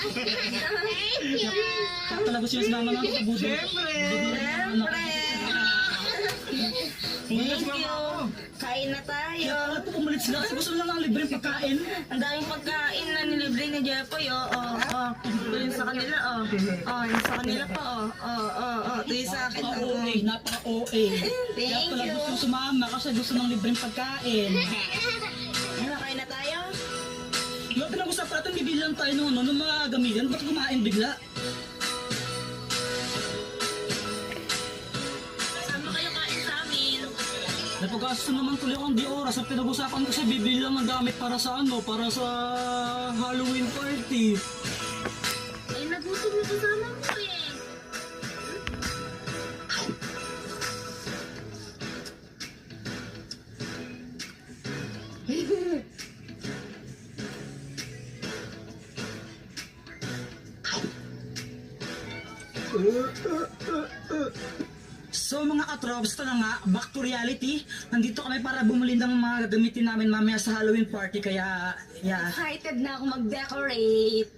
Thank you. Talaga siya sa mama ng kabudo. Siyempre. Thank you. Kain na tayo. Kaya pala po umalit sila kasi gusto lang ng libreng pagkain. Ang daming pagkain na nilibre ni Jepoy, Ito yung sa kanila, yung sa kanila pa, Ito yung sa akin, Napaka-OA, napaka-OA. Kaya Thank pala you. gusto sumama kasi gusto ng libreng pagkain. Ano, kain na tayo? Yung pinag-usapan natin, bibili lang tayo ng mga gamitin. Ba't kumain bigla? Sama kayo kain sa amin. Napag-asto naman tuloy akong di oras. Ang pinag-usapan kasi bibili lang ng gamit para sa para sa Halloween party. Ay, nagutom yung kasama mo eh. So mga katrops, ito na nga, back to reality. Nandito kami para bumili ng mga gagamitin namin mamaya sa Halloween party. Kaya, yeah, Excited na ako mag-decorate.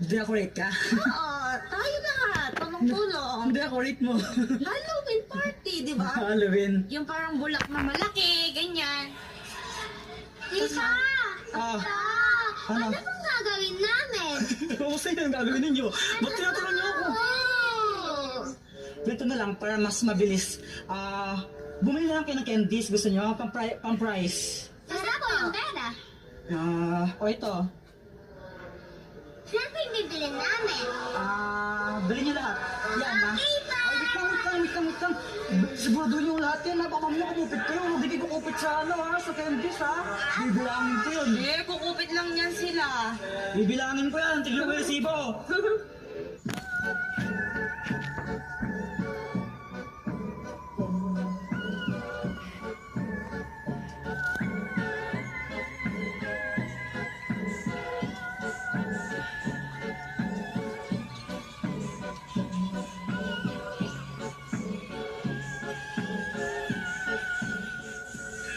decorate ka. Oo, tayo lahat. Tulong-tulong. Decorate mo. Halloween party, di ba? Halloween. Yung parang bulak na malaki, ganyan. Tita! Ah, Ano ano? bang gagawin namin? Kung sa'yo yung gagawin ninyo. Ba't tinatanong niyo ako? Oh! Dito na lang para mas mabilis. Bumili na lang kayo ng candies. Gusto niyo? Pang-price. Basta po yung pera. Ito. Saan po yung bibilin namin? Bili niyo lahat. Yan, ha? Okay pa! Ay, wait lang. Sigurado niyo lahat yan, ha? Baka mamaya kumupit kayo. Huwag hindi kumupit sa sa candies, ha? Bibilangin ko yun. Kukupit lang yan sila. Bibilangin ko yan. Tignan mo yung resibo.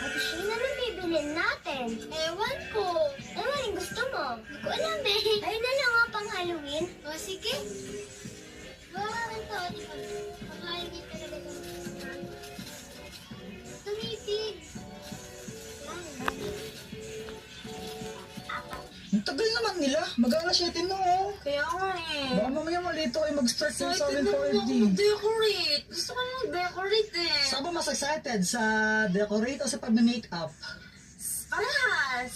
Ate Sheena, ano bibilin natin? Ewan ko. Ano yung gusto mo? Hindi ko alam eh. Ayun na lang pang Halloween. O sige. Baka rin to, di ba? Pag-Halloween talaga ito. Tumitig. Ang tagal naman nila. Mag-alas 7 na, oh. Kaya nga eh. Baka mamaya malito ay mag-start yung sa Excited amin na ako party. mag-decorate. Gusto ko mag-decorate eh. Saan ba mas excited? Sa decorate o sa pag-makeup? Parehas.